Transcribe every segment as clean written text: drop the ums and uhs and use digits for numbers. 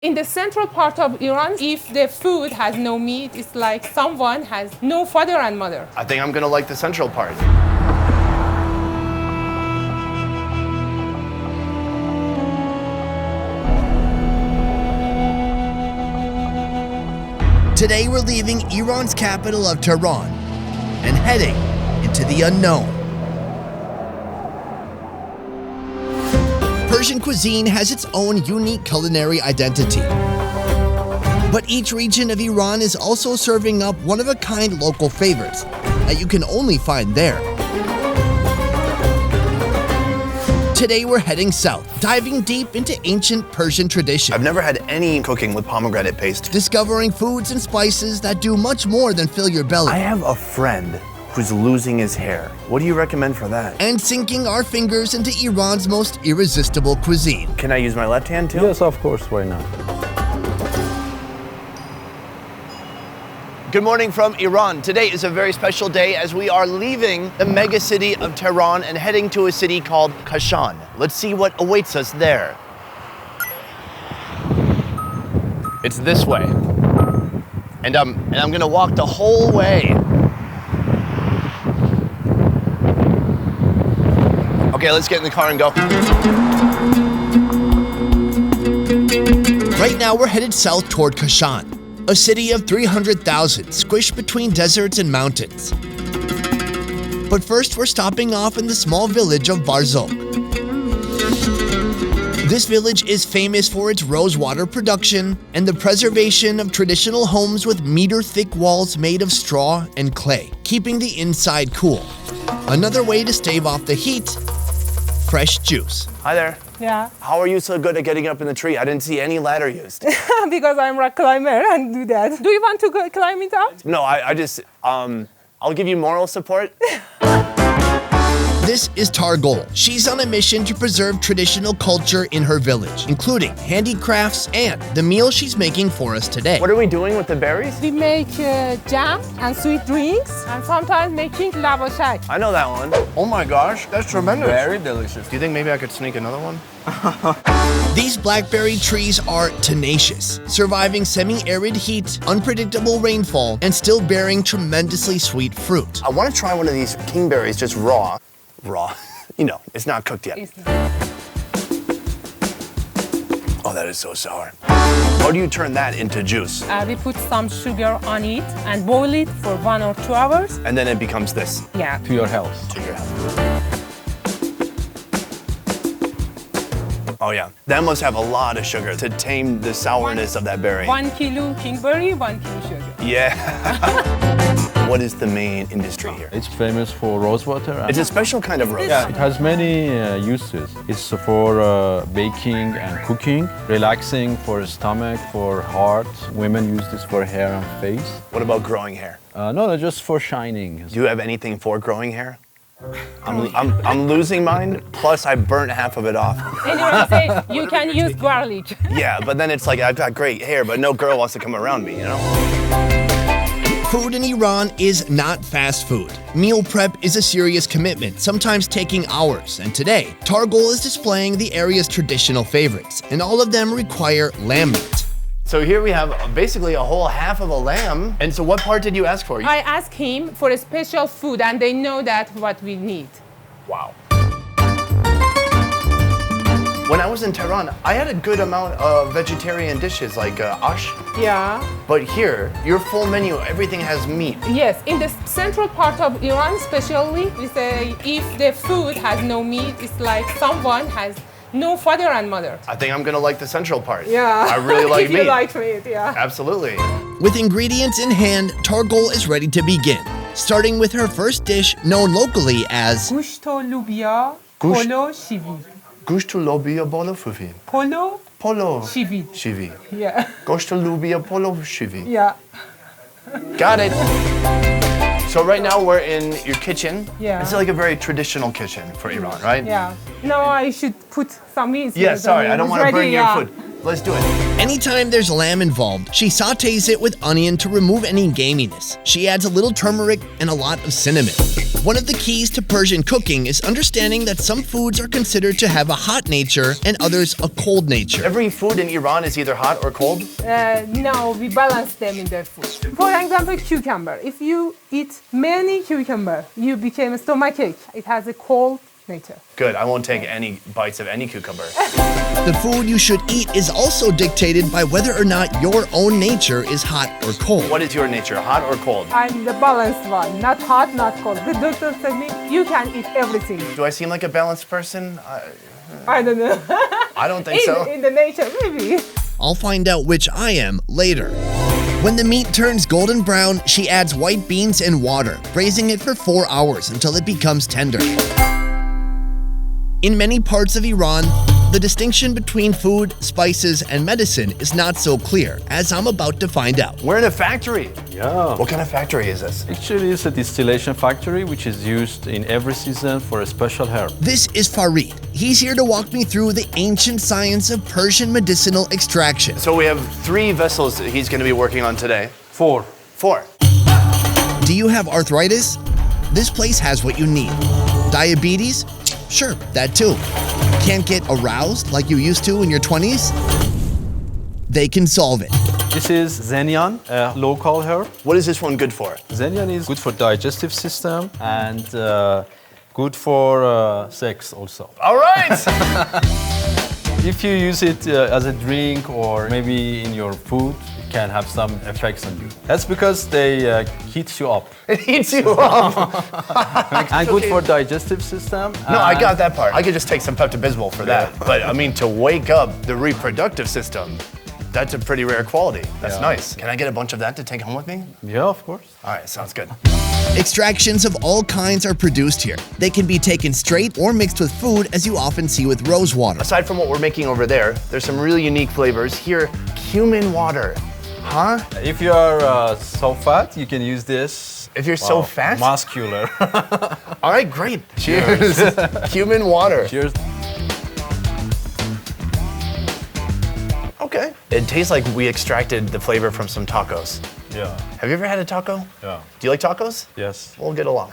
In the central part of Iran, if the food has no meat, it's like someone has no father and mother. I think I'm gonna like the central part. Today we're leaving Iran's capital of Tehran and heading into the unknown. Persian cuisine has its own unique culinary identity. But each region of Iran is also serving up one-of-a-kind local favorites that you can only find there. Today we're heading south, diving deep into ancient Persian tradition. I've never had any cooking with pomegranate paste. Discovering foods and spices that do much more than fill your belly. I have a friend who's losing his hair. What do you recommend for that? And sinking our fingers into Iran's most irresistible cuisine. Can I use my left hand too? Yes, of course, why not? Good morning from Iran. Today is a very special day as we are leaving the mega city of Tehran and heading to a city called Kashan. Let's see what awaits us there. It's this way. And I'm gonna walk the whole way. Okay, let's get in the car and go. Right now we're headed south toward Kashan, a city of 300,000 squished between deserts and mountains. But first we're stopping off in the small village of BARZOK. This village is famous for its rose water production and the preservation of traditional homes with meter-thick walls made of straw and clay, keeping the inside cool. Another way to stave off the heat, fresh juice. Hi there. Yeah, How are you so good at getting up in the tree? I didn't see any ladder used. because I'm a rock climber and do that. Do you want to go climb it out? No, I just, I'll give you moral support. This is Targol. She's on a mission to preserve traditional culture in her village, including handicrafts and the meal she's making for us today. What are we doing with the berries? We make jam and sweet drinks and sometimes making lavashak. I know that one. Oh my gosh, that's tremendous. Very delicious. Do you think maybe I could sneak another one? These blackberry trees are tenacious, surviving semi-arid heat, unpredictable rainfall, and still bearing tremendously sweet fruit. I want to try one of these kingberries just raw. Raw. You know, it's not cooked yet. Oh, that is so sour. How do you turn that into juice? We put some sugar on it and boil it for 1 or 2 hours. And then it becomes this. Yeah. To your health. To your health. Oh yeah, that must have a lot of sugar to tame the sourness of that berry. 1 kilo Kingberry, 1 kilo sugar. Yeah. What is the main industry here? It's famous for rose water. It's a special kind of rose. Yeah, it has many uses. It's for baking and cooking, relaxing for stomach, for heart. Women use this for hair and face. What about growing hair? No, just for shining. Do you have anything for growing hair? I'm losing mine, plus I burnt half of it off. Anyway, say you can use garlic. Yeah, but then it's like I've got great hair, but no girl wants to come around me, you know? Food in Iran is not fast food. Meal prep is a serious commitment, sometimes taking hours, and today, Targol is displaying the area's traditional favorites, and all of them require lamb meat. So here we have basically a whole half of a lamb. And so what part did you ask for? I asked him for a special food and they know that what we need. Wow. When I was in Tehran, I had a good amount of vegetarian dishes like ash. Yeah. But here, your full menu, everything has meat. Yes, in the central part of Iran especially, we say if the food has no meat, it's like someone has no father and mother. I think I'm gonna like the central part. Yeah. I really like if meat. you like meat, yeah. Absolutely. With ingredients in hand, Targol is ready to begin, starting with her first dish known locally as GUSHT-O-LUBIA POLO SHEVID. GUSHT-O-LUBIA POLO SHEVID. Polo Shevid. Shevid. Yeah. GUSHT-O-LUBIA POLO SHEVID. Yeah. Got it. So right now we're in your kitchen. Yeah. It's like a very traditional kitchen for Iran, right? Yeah. Now I should put some meat. Yeah, sorry, I don't want to burn your food. Let's do it. Anytime there's lamb involved, she sautés it with onion to remove any gaminess. She adds a little turmeric and a lot of cinnamon. One of the keys to Persian cooking is understanding that some foods are considered to have a hot nature and others a cold nature. Every food in Iran is either hot or cold? No, we balance them in their food. For example, cucumber. If you eat many cucumber, you become a stomachache. It has a cold nature. Good, I won't take any bites of any cucumber. The food you should eat is also dictated by whether or not your own nature is hot or cold. What is your nature, hot or cold? I'm the balanced one, not hot, not cold. The doctor said me, you can eat everything. Do I seem like a balanced person? I don't know. I don't think so. In the nature, maybe. I'll find out which I am later. When the meat turns golden brown, she adds white beans and water, braising it for 4 hours until it becomes tender. In many parts of Iran, the distinction between food, spices, and medicine is not so clear, as I'm about to find out. We're in a factory. Yeah. What kind of factory is this? Actually, it's a distillation factory which is used in every season for a special herb. This is Farid. He's here to walk me through the ancient science of Persian medicinal extraction. So we have 3 vessels that he's going to be working on today. 4. 4. Do you have arthritis? This place has what you need. Diabetes? Sure, that too. Can't get aroused like you used to in your 20s? They can solve it. This is Zenyan, a local herb. What is this one good for? Zenyan is good for digestive system and good for sex also. All right. If you use it as a drink or maybe in your food, it can have some effects on you. That's because they heat you up. It heats you up. And good for digestive system. No, I got that part. I could just take some Pepto-Bismol for that. But I mean, to wake up the reproductive system, that's a pretty rare quality. That's nice. Can I get a bunch of that to take home with me? Yeah, of course. All right, sounds good. Extractions of all kinds are produced here. They can be taken straight or mixed with food, as you often see with rose water. Aside from what we're making over there, there's some really unique flavors. Here, cumin water. Huh? If you are so fat, you can use this. If you're so fat? Muscular. All right, great. Cheers. Cumin water. Cheers. Okay. It tastes like we extracted the flavor from some tacos. Yeah. Have you ever had a taco? Yeah. Do you like tacos? Yes. We'll get along.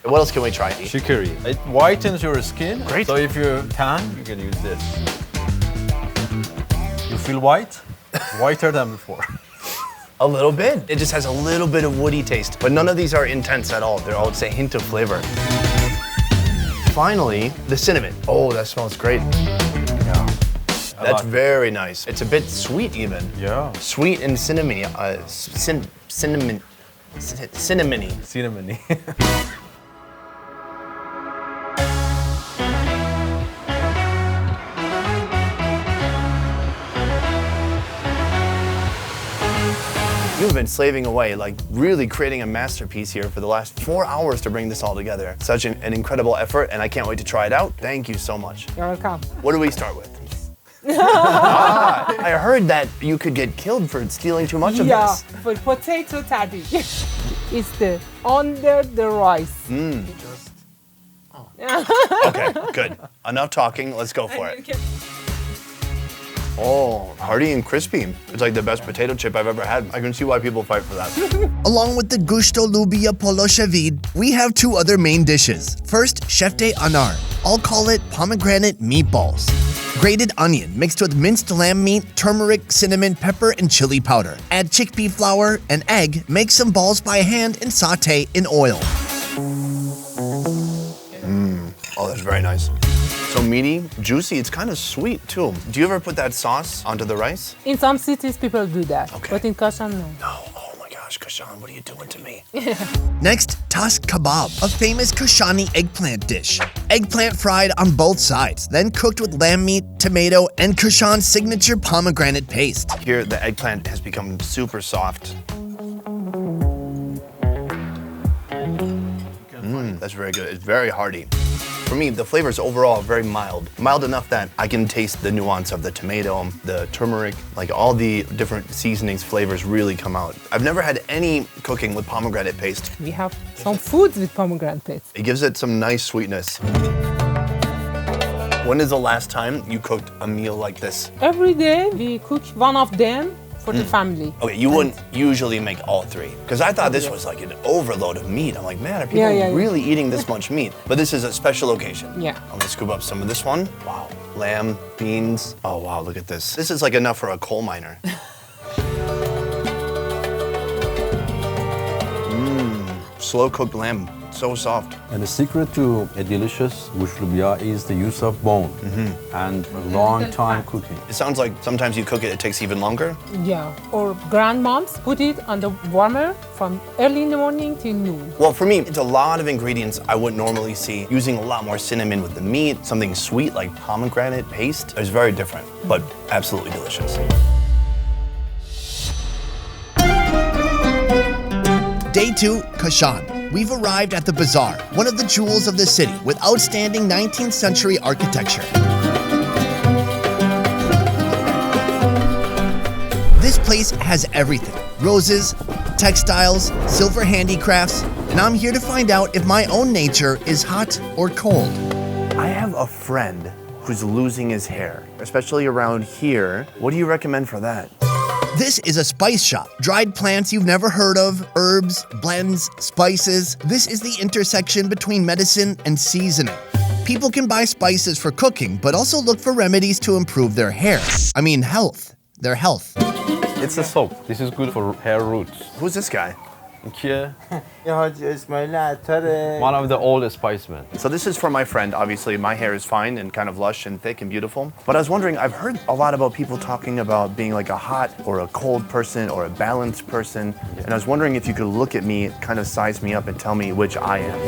What else can we try? Chicory. It whitens your skin. Great. So if you're tan, you can use this. You feel white? Whiter than before. A little bit. It just has a little bit of woody taste, but none of these are intense at all. They're all just a hint of flavor. Finally, the cinnamon. Oh, that smells great. That's very nice. It's a bit sweet even. Yeah. Sweet and cinnamony. Cinnamony. Cinnamony. You've been slaving away, like really creating a masterpiece here for the last 4 hours to bring this all together. Such an incredible effort, and I can't wait to try it out. Thank you so much. You're welcome. What do we start with? I heard that you could get killed for stealing too much of this. For potato taddy. It's the under the rice. Okay, good. Enough talking, let's go for it. Oh, hearty and crispy. It's like the best potato chip I've ever had. I can see why people fight for that. Along with the GUSHT-O-LUBIA POLO SHEVID, we have 2 other main dishes. First, Shefte Anar. I'll call it pomegranate meatballs. Grated onion mixed with minced lamb meat, turmeric, cinnamon, pepper, and chili powder. Add chickpea flour, an egg, make some balls by hand, and sauté in oil. Oh, that's very nice. So meaty, juicy, it's kind of sweet too. Do you ever put that sauce onto the rice? In some cities, people do that. Okay. But in Kashan, no. No, oh my gosh, Kashan, what are you doing to me? Next, tas kebab, a famous Kashani eggplant dish. Eggplant fried on both sides, then cooked with lamb meat, tomato, and Kashan's signature pomegranate paste. Here, the eggplant has become super soft. That's very good. It's very hearty. For me, the flavors overall are very mild. Mild enough that I can taste the nuance of the tomato, the turmeric, like all the different seasonings, flavors really come out. I've never had any cooking with pomegranate paste. We have some foods with pomegranate paste. It gives it some nice sweetness. When is the last time you cooked a meal like this? Every day we cook one of them for the family. Okay, you wouldn't usually make all three. Because I thought this was like an overload of meat. I'm like, man, are people really eating this much meat? But this is a special occasion. Yeah. I'm gonna scoop up some of this one. Wow, lamb, beans. Oh wow, look at this. This is like enough for a coal miner. Slow cooked lamb, so soft. And the secret to a delicious GUSHT-O-LUBIA is the use of bone and a long time cooking. It sounds like sometimes you cook it, it takes even longer. Yeah. Or grandmoms put it on the warmer from early in the morning till noon. Well, for me, it's a lot of ingredients I wouldn't normally see. Using a lot more cinnamon with the meat, something sweet like pomegranate paste. It's very different, but absolutely delicious. Day 2, Kashan. We've arrived at the Bazaar, one of the jewels of the city with outstanding 19th century architecture. This place has everything: roses, textiles, silver handicrafts, and I'm here to find out if my own nature is hot or cold. I have a friend who's losing his hair, especially around here. What do you recommend for that? This is a spice shop. Dried plants you've never heard of, herbs, blends, spices. This is the intersection between medicine and seasoning. People can buy spices for cooking, but also look for remedies to improve their hair. I mean health. Their health. It's a soap. This is good for hair roots. Who's this guy? One of the oldest spicemen. So this is for my friend. Obviously, my hair is fine and kind of lush and thick and beautiful. But I was wondering, I've heard a lot about people talking about being like a hot or a cold person or a balanced person. And I was wondering if you could look at me, kind of size me up and tell me which I am.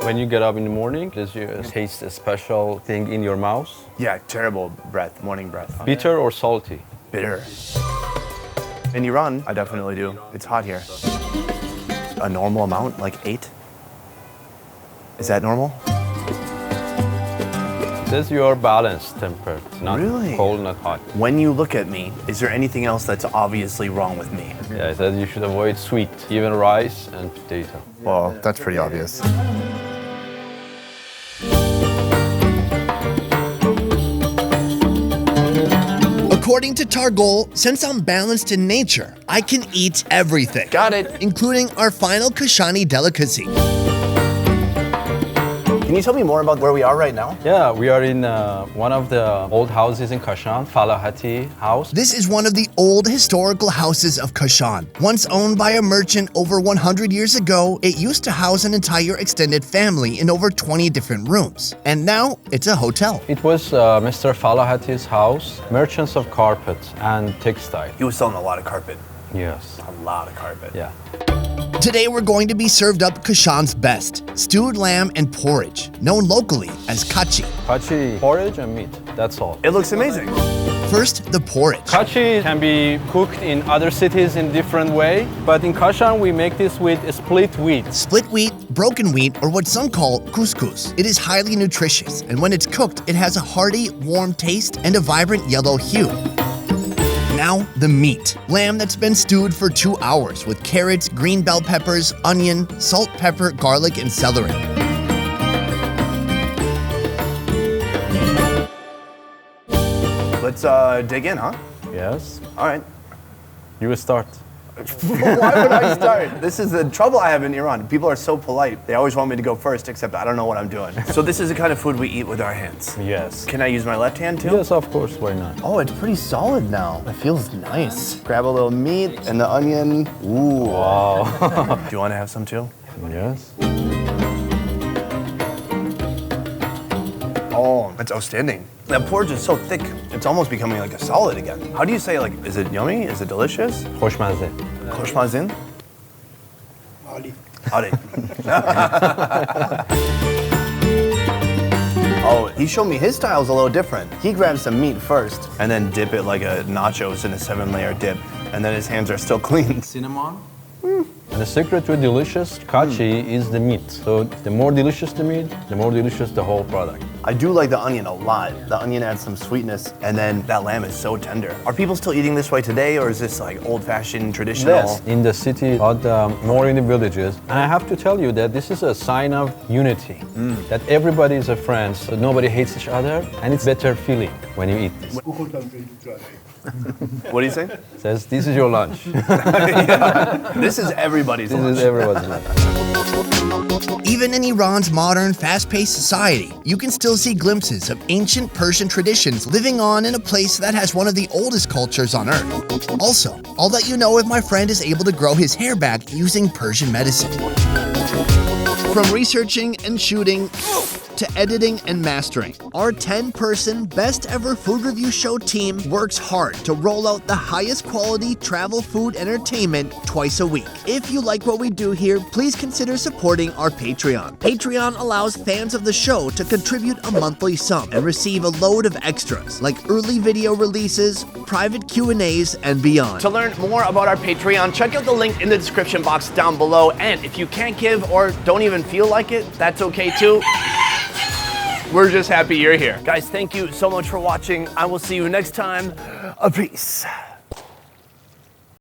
When you get up in the morning, does you taste a special thing in your mouth? Yeah, terrible breath, morning breath. Bitter or salty? Bitter. In Iran, I definitely do. It's hot here. A normal amount, like 8? Is that normal? It says you are balanced tempered, not Really? cold, not hot. When you look at me, is there anything else that's obviously wrong with me? Yeah, it says you should avoid sweet, even rice and potato. Well, that's pretty obvious. According to Targol, since I'm balanced in nature, I can eat everything. Got it. Including our final Kashani delicacy. Can you tell me more about where we are right now? Yeah, we are in one of the old houses in Kashan, FALAHATI house. This is one of the old historical houses of Kashan. Once owned by a merchant over 100 years ago, it used to house an entire extended family in over 20 different rooms. And now it's a hotel. It was Mr. Falahati's house, merchants of carpets and textile. He was selling a lot of carpet. Yes. A lot of carpet. Yeah. Today we're going to be served up Kashan's best, stewed lamb and porridge, known locally as Kachi. Kachi, porridge and meat, that's all. It looks amazing. First, the porridge. Kachi can be cooked in other cities in different way, but in Kashan we make this with split wheat. Split wheat, broken wheat, or what some call couscous. It is highly nutritious, and when it's cooked, it has a hearty, warm taste and a vibrant yellow hue. Now, the meat. Lamb that's been stewed for 2 hours with carrots, green bell peppers, onion, salt, pepper, garlic, and celery. Let's dig in, huh? Yes. All right. You will start. Why would I start? This is the trouble I have in Iran. People are so polite. They always want me to go first, except I don't know what I'm doing. So this is the kind of food we eat with our hands. Yes. Can I use my left hand too? Yes, of course, why not? Oh, it's pretty solid now. It feels nice. Grab a little meat and the onion. Ooh. Wow. Do you want to have some too? Yes. Oh, that's outstanding. That porridge is so thick, it's almost becoming like a solid again. How do you say, like, is it yummy? Is it delicious? Khoshmaze. Khoshmazin? Ali. Ali. Oh, he showed me his style's a little different. He grabs some meat first and then dip it like a nachos in a 7-layer dip, and then his hands are still clean. Cinnamon, And the secret to a delicious kachi is the meat. So the more delicious the meat, the more delicious the whole product. I do like the onion a lot. The onion adds some sweetness, and then that lamb is so tender. Are people still eating this way today, or is this like old-fashioned, traditional? Yes, in the city, but more in the villages. And I have to tell you that this is a sign of unity, that everybody is a friend, so nobody hates each other, and it's better feeling when you eat this. What do you say? Says, this is your lunch. Yeah. This is everybody's lunch. This is everybody's lunch. Even in Iran's modern, fast-paced society, you can still see glimpses of ancient Persian traditions living on in a place that has one of the oldest cultures on Earth. Also, I'll let you know if my friend is able to grow his hair back using Persian medicine. From researching and shooting to editing and mastering, our 10-person best ever food review show team works hard to roll out the highest quality travel food entertainment twice a week. If you like what we do here, please consider supporting our Patreon. Patreon allows fans of the show to contribute a monthly sum and receive a load of extras like early video releases, private Q&As, and beyond. To learn more about our Patreon, check out the link in the description box down below. And if you can't give or don't even feel like it, that's okay too. We're just happy you're here. Guys, thank you so much for watching. I will see you next time. Peace.